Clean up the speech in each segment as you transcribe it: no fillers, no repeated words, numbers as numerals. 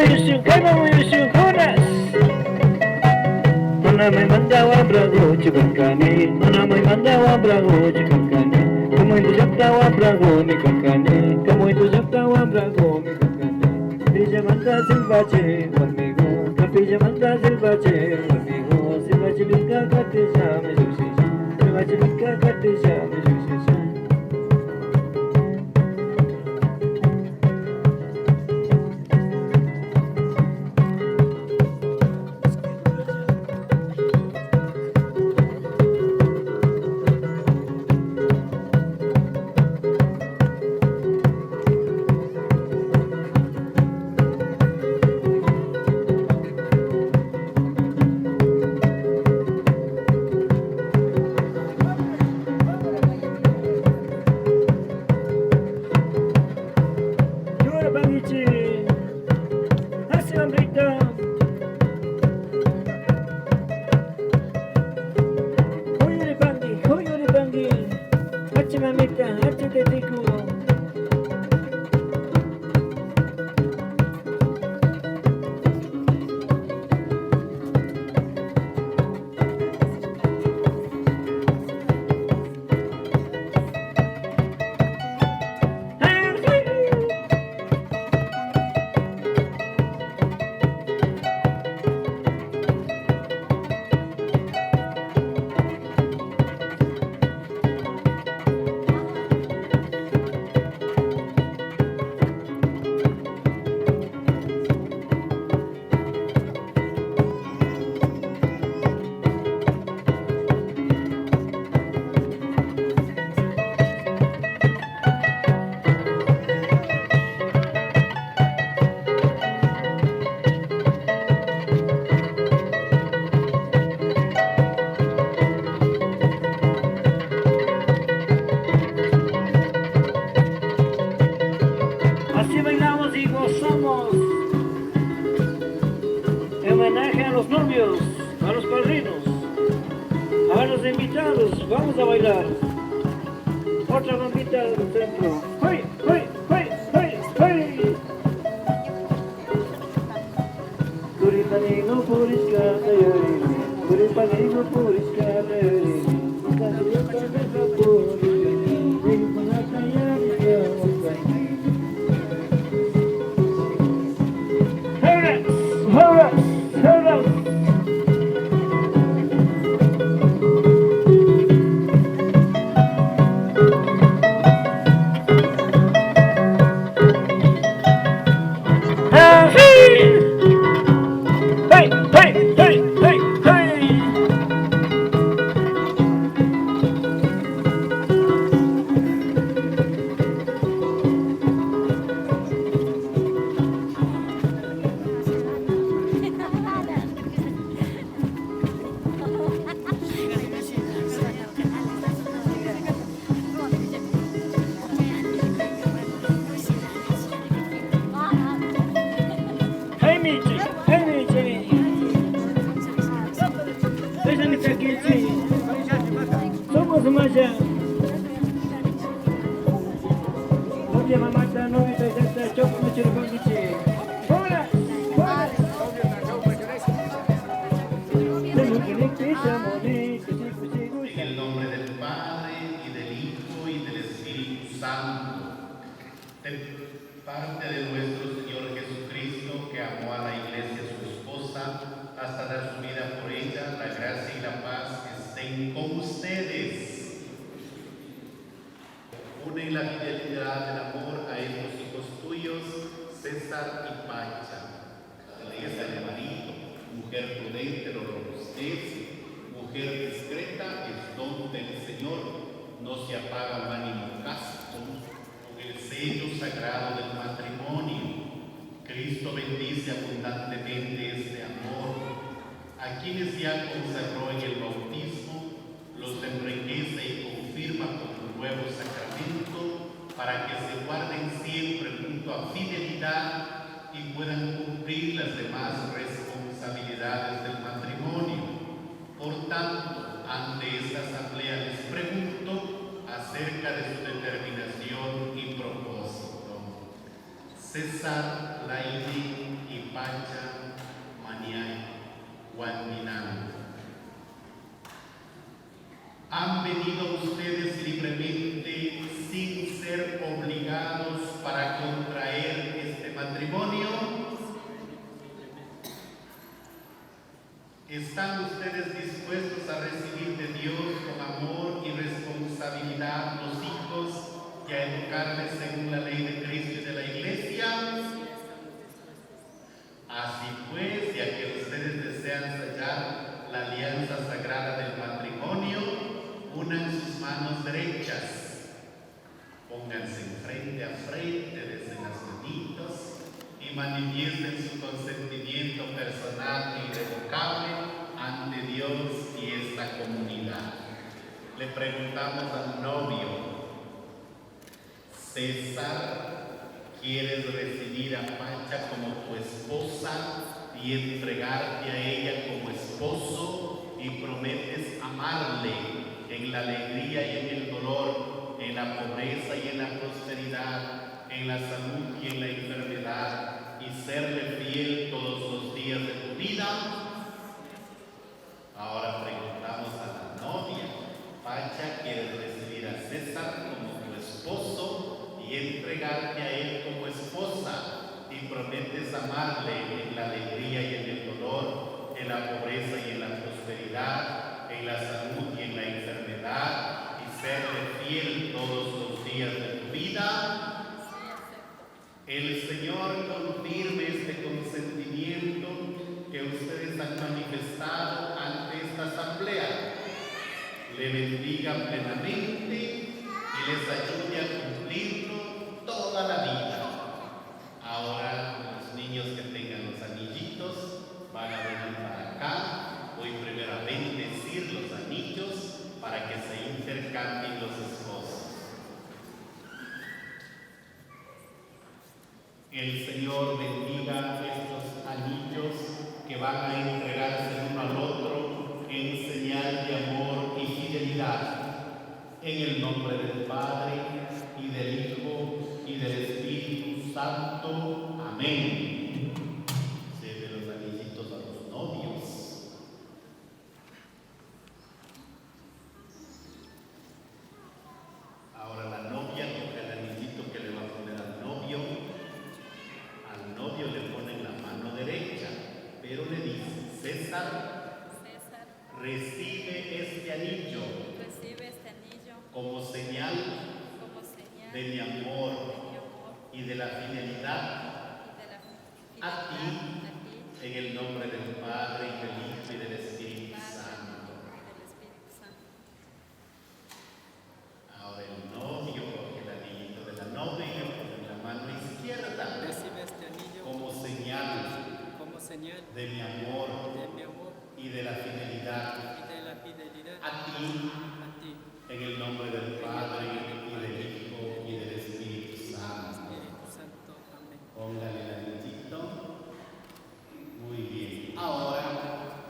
Yusuf, kamu Yusuf Honas. Mana mai mandawa brago chikan kani, mana mai mandawa brago chikan kani. Kamu itu jaktawa brago ni kankani, kamu itu jaktawa brago ni kankani. Bija manda silvache, warmigo. Pijamanda silvache, amigo, silvache linka katisha, me sushisa, silvache linka katisha, me sushisa. Así bailamos y gozamos en homenaje a los novios, a los padrinos, a los invitados. Vamos a bailar otra bombita del centro. ¡Hey, hey, hey, hey, hey! Kuripanino puriska tayorini, Kuripanino puriska tayorini, somos Maya. Novia mamata, novia tayata, chok no chirpangiche. ¡Hola! ¡Hola! En el nombre del Padre, y del Hijo, y del Espíritu Santo, de parte de nuestro Señor Jesucristo, que amó a la Iglesia, su esposa, hasta dar su vida por ella, la gracia y la paz estén con ustedes. Unen la fidelidad del amor a estos hijos tuyos, César y Pacha. Belleza de marido, mujer prudente lo robustece, mujer discreta es don del Señor, no se apaga el ánimo casto, con el sello sagrado del matrimonio. Cristo bendice abundantemente este amor. A quienes ya consagró en el bautismo, los enriquece y confirma con un nuevo sacramento para que se guarden siempre junto a fidelidad y puedan cumplir las demás responsabilidades del matrimonio. Por tanto, ante esta asamblea les pregunto acerca de su determinación y propósito. César, Laini y Pacha, Maniay, Guanminán. ¿Han venido ustedes libremente sin ser obligados para contraer este matrimonio? ¿Están ustedes dispuestos a recibir de Dios con amor y responsabilidad los hijos y a educarles según la ley de Cristo y de la Iglesia? Así pues, ya que ustedes desean sellar la alianza sagrada del matrimonio, unan sus manos derechas, pónganse frente a frente desde las manitos y manifiesten su consentimiento personal e irrevocable ante Dios y esta comunidad. Le preguntamos al novio: César, ¿quieres recibir a Pacha como tu esposa y entregarte a ella como esposo y prometes amarle en la alegría y en el dolor, en la pobreza y en la prosperidad, en la salud y en la enfermedad, y serle fiel todos los días de tu vida? Ahora preguntamos a la novia: Pacha, ¿quieres recibir a César como tu esposo y entregarte a él como esposa y prometes amarle en la alegría y en el dolor, en la pobreza y en la prosperidad, en la salud y en la enfermedad, y serle fiel todos los días de tu vida? El Señor confirme este consentimiento que ustedes han manifestado ante esta asamblea, le bendiga plenamente y les ayude a cumplirlo toda la vida. Ahora los niños que tengan los anillitos van a venir para acá. Voy primero a bendecir los anillos para que se intercambien los esposos. El Señor bendiga estos anillos que van a entregarse uno al otro en señal de amor y fidelidad. En el nombre del Padre, y del Hijo, y del Espíritu Santo. Amén. Cede los anillitos a los novios. Ahora la novia toca el anillito que le va a poner al novio. Al novio le ponen la mano derecha, pero le dice: César, recibe este anillo como señal de mi amor y de la fidelidad a ti, en el nombre del Padre, y del Hijo, y del Espíritu Santo. Ahora el novio coge el anillito de la novia y le pone en la mano izquierda. Recibe este anillo como señal de mi amor y de la fidelidad a ti, en el nombre del Padre, y del Hijo, y del Espíritu Santo. Póngale el anillito. Muy bien. Ahora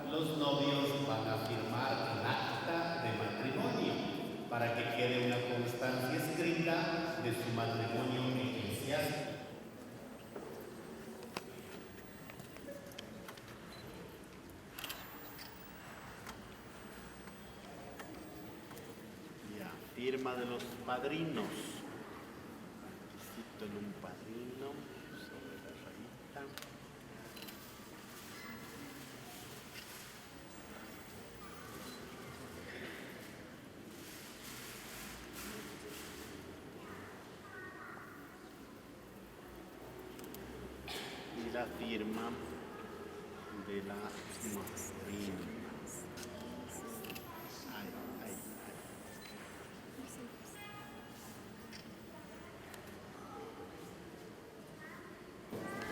los novios van a firmar el acta de matrimonio para que quede una constancia escrita de su matrimonio eclesiástico. Firma de los padrinos. Necesito en un padrino sobre la rayita. Y la firma de la madrina.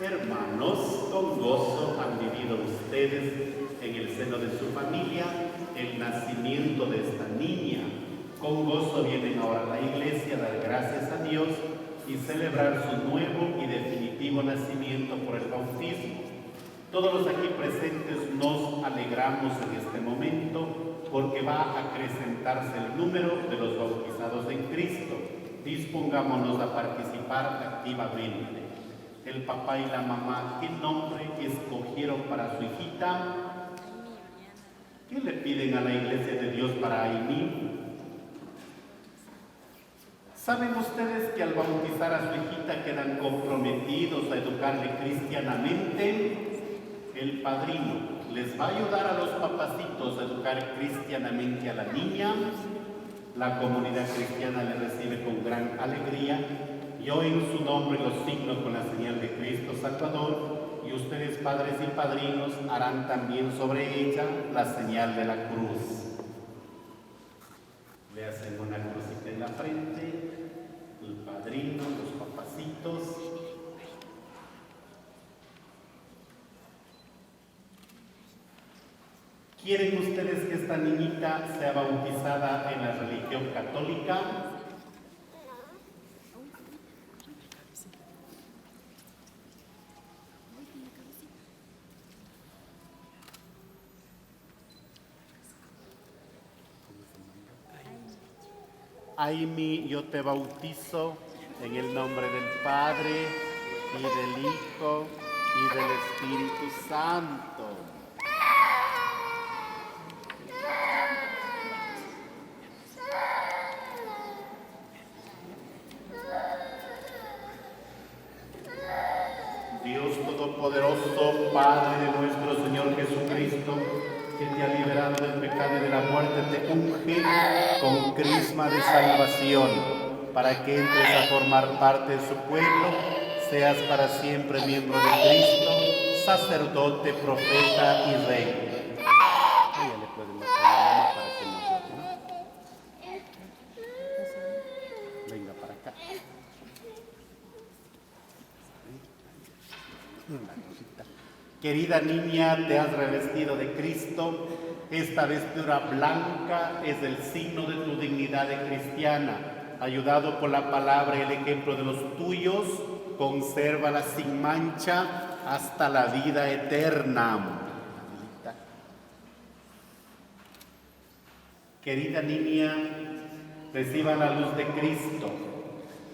Hermanos, con gozo han vivido ustedes en el seno de su familia el nacimiento de esta niña. Con gozo vienen ahora a la iglesia a dar gracias a Dios y celebrar su nuevo y definitivo nacimiento por el bautismo. Todos los aquí presentes nos alegramos en este momento porque va a acrecentarse el número de los bautizados en Cristo. Dispongámonos a participar activamente. El papá y la mamá, ¿qué nombre escogieron para su hijita? ¿Qué le piden a la iglesia de Dios para Aimí? ¿Saben ustedes que al bautizar a su hijita quedan comprometidos a educarle cristianamente? El padrino les va a ayudar a los papacitos a educar cristianamente a la niña. La comunidad cristiana le recibe con gran alegría. Yo en su nombre los signo con la señal de Cristo Salvador, y ustedes, padres y padrinos, harán también sobre ella la señal de la cruz. Le hacen una crucita en la frente, el padrino, los papacitos. ¿Quieren ustedes que esta niñita sea bautizada en la religión católica? Aimi, yo te bautizo en el nombre del Padre, y del Hijo, y del Espíritu Santo. Dios Todopoderoso, Padre de nuestro Señor Jesucristo, que te ha liberado del pecado y de la muerte, te unge con crisma de salvación, para que entres a formar parte de su pueblo, seas para siempre miembro de Cristo, sacerdote, profeta y rey. Ella le puede mostrar a la mamá para que nos vea, ¿no? Venga para acá. Querida niña, te has revestido de Cristo. Esta vestidura blanca es el signo de tu dignidad de cristiana. Ayudado por la palabra y el ejemplo de los tuyos, consérvala sin mancha hasta la vida eterna. Querida niña, reciban la luz de Cristo.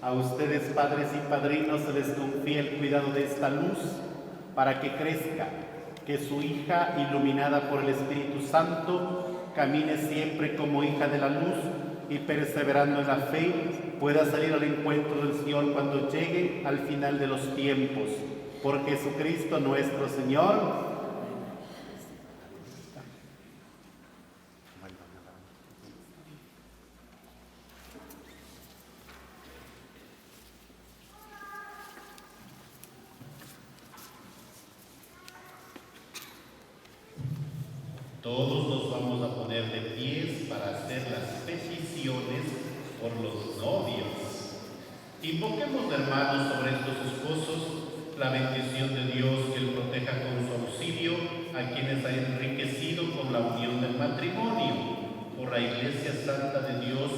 A ustedes, padres y padrinos, se les confía el cuidado de esta luz para que crezca, que su hija, iluminada por el Espíritu Santo, camine siempre como hija de la luz y perseverando en la fe, pueda salir al encuentro del Señor cuando llegue al final de los tiempos. Por Jesucristo nuestro Señor. Todos nos vamos a poner de pies para hacer las peticiones por los novios. Invoquemos, hermanos, sobre estos esposos la bendición de Dios, que Él proteja con su auxilio a quienes ha enriquecido con la unión del matrimonio. Por la Iglesia Santa de Dios,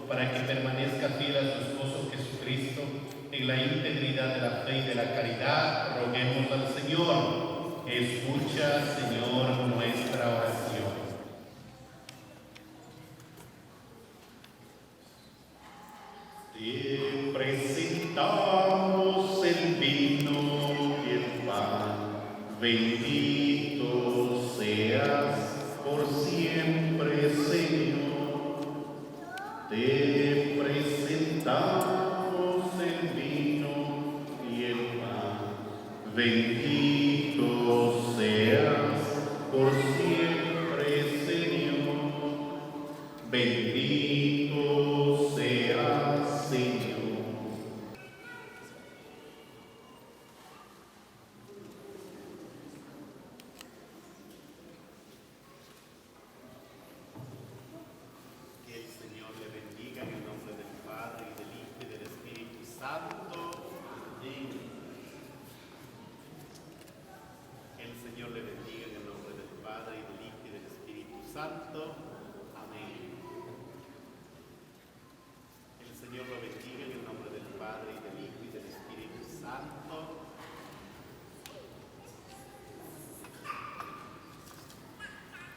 para que permanezca fiel a su esposo Jesucristo en la integridad de la fe y de la caridad, roguemos al Señor. Escucha, Señor, nuestra oración. Te presentamos el vino y el pan. Bendito seas por siempre, Señor. Te presentamos el vino y el pan. Bendito seas por siempre, Señor. Bendito seas, Señor. Que el Señor le bendiga en el nombre del Padre, y del Hijo, y del Espíritu Santo. Amén. El Señor le bendiga en el nombre del Padre, y del Hijo, y del Espíritu Santo. Amén. El Señor lo bendiga en el nombre del Padre, y del Hijo, y del Espíritu Santo.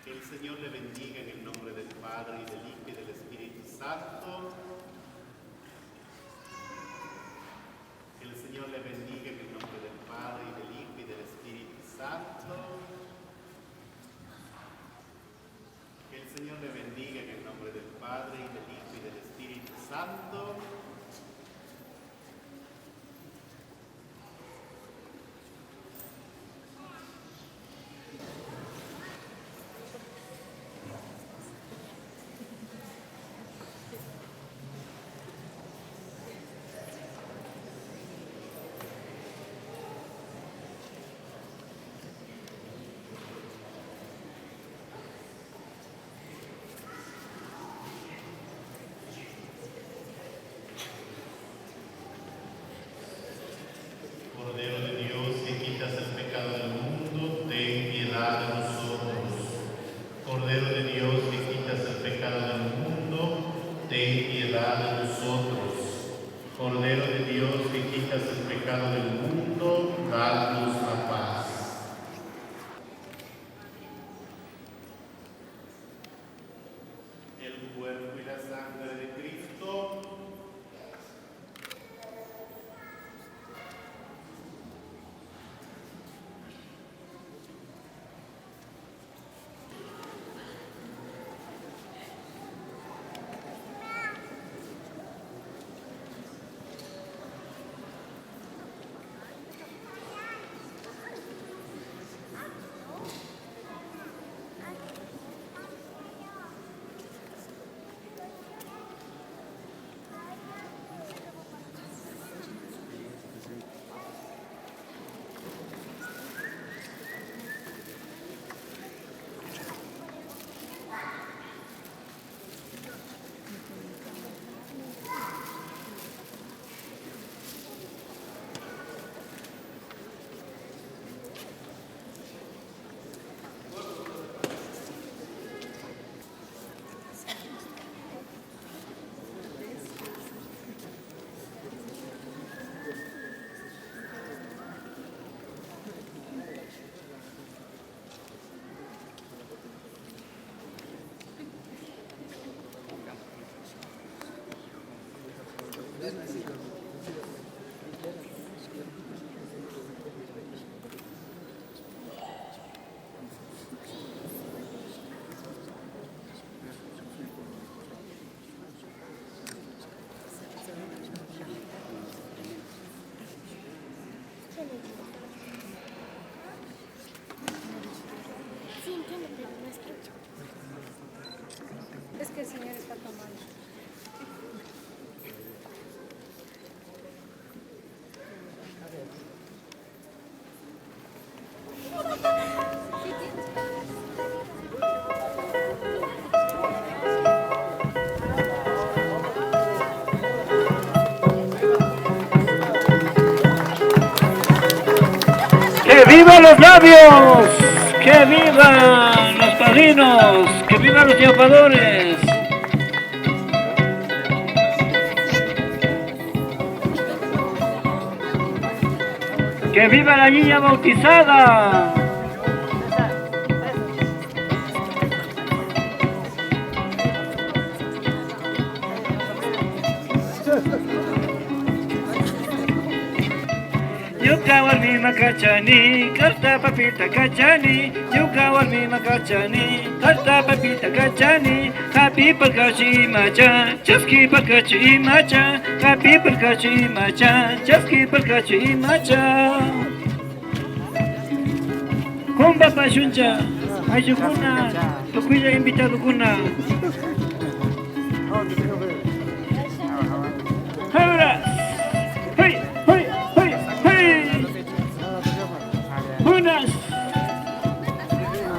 Que el Señor le bendiga en el nombre del Padre, y del Hijo, y del Espíritu Santo. Que el Señor le bendiga en el nombre del Padre, y del Hijo, y del Espíritu Santo. Que el Señor le bendiga en el nombre del Padre, y del Hijo, y del Espíritu Santo. el cuerpo y la sangre de Cristo. Sí, entiendo, pero no es que... Es que el señor está tomando. ¡Que vivan los labios! ¡Que vivan los padrinos! ¡Que vivan los triunfadores! ¡Que viva la niña bautizada! Yuka walmi makachani, karta papita kachani. Yuka walmi makachani, karta papita kachani. Happy palkachi macha, chaski palkachi macha. Happy palkachi macha, chaski palkachi macha. Kumba pashuncha, ayukuna, tukuya invitado kuna. Ahora, hey, hey, hey, hey. Unas.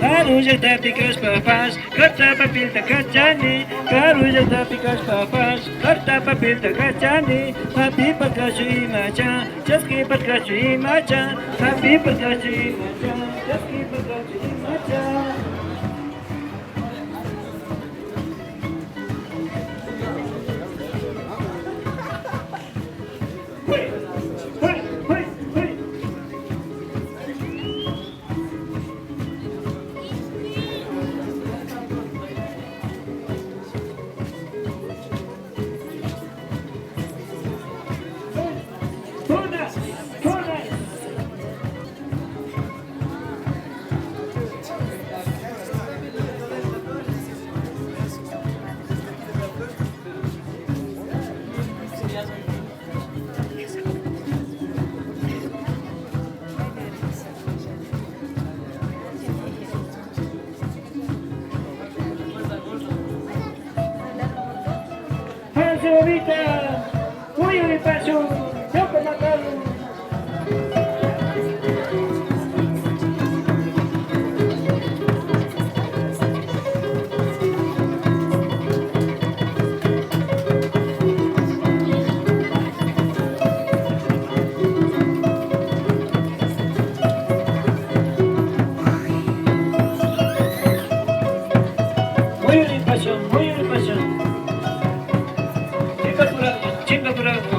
Karuja tapikas papas, karta papilta kachani. Karuja tapikas papas, karta papilta kachani. Happy palkachi macha, chaski palkachi macha. Happy palkachi macha, chaski palkachi macha. Hey, hey, hey, hey. Tuna, tuna. Señorita, muy a mi paso, yo por matarlo. Muy a mi paso, muy a mi paso. Chinga por algo, chinga por algo.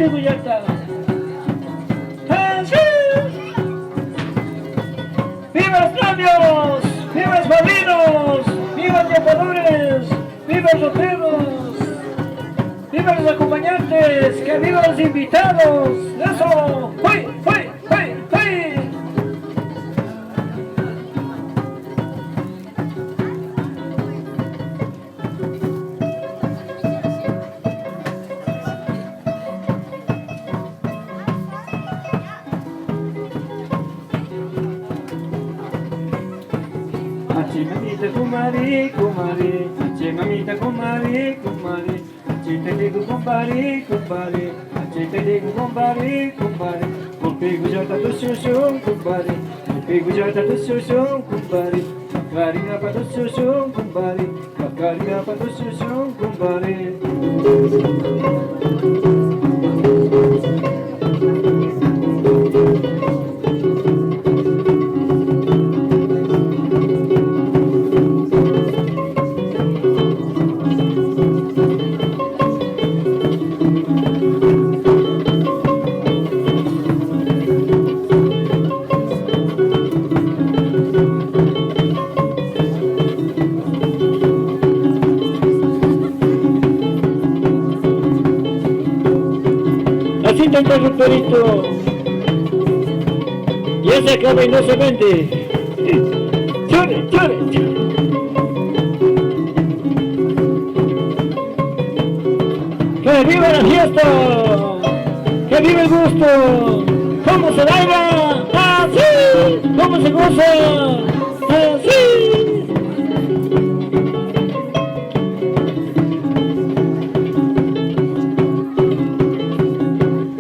digo ya está. ¡Así! ¡Viva los novios! ¡Viva los padrinos! ¡Viva los llamadores! ¡Viva los solteros! ¡Viva los acompañantes! ¡Que viva los invitados! ¡Eso! ¡Fui! ¡Fui! ¡Fui! ¡Fui! Achi mamita kumari, kumari, achi mamita kumari, kumari, achi te digo kumbari, kumbari, achi te digo kumbari, kumbari, contigo já tá do xuxum, kumbari, contigo já tá do xuxum, kumbari, carinha para do xuxum, kumbari, carinha para do xuxum, kumbari. Así intenta el doctorito. Ya se acaba y no se vende. ¡Chore, chore, chore! ¡Que viva la fiesta! ¡Que viva el gusto! ¿Cómo se baila? ¡Así! ¿Cómo se goza? ¡Así!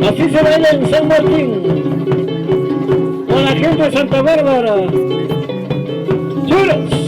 Así se baila en San Martín, a la gente de Santa Bárbara. ¡Churas!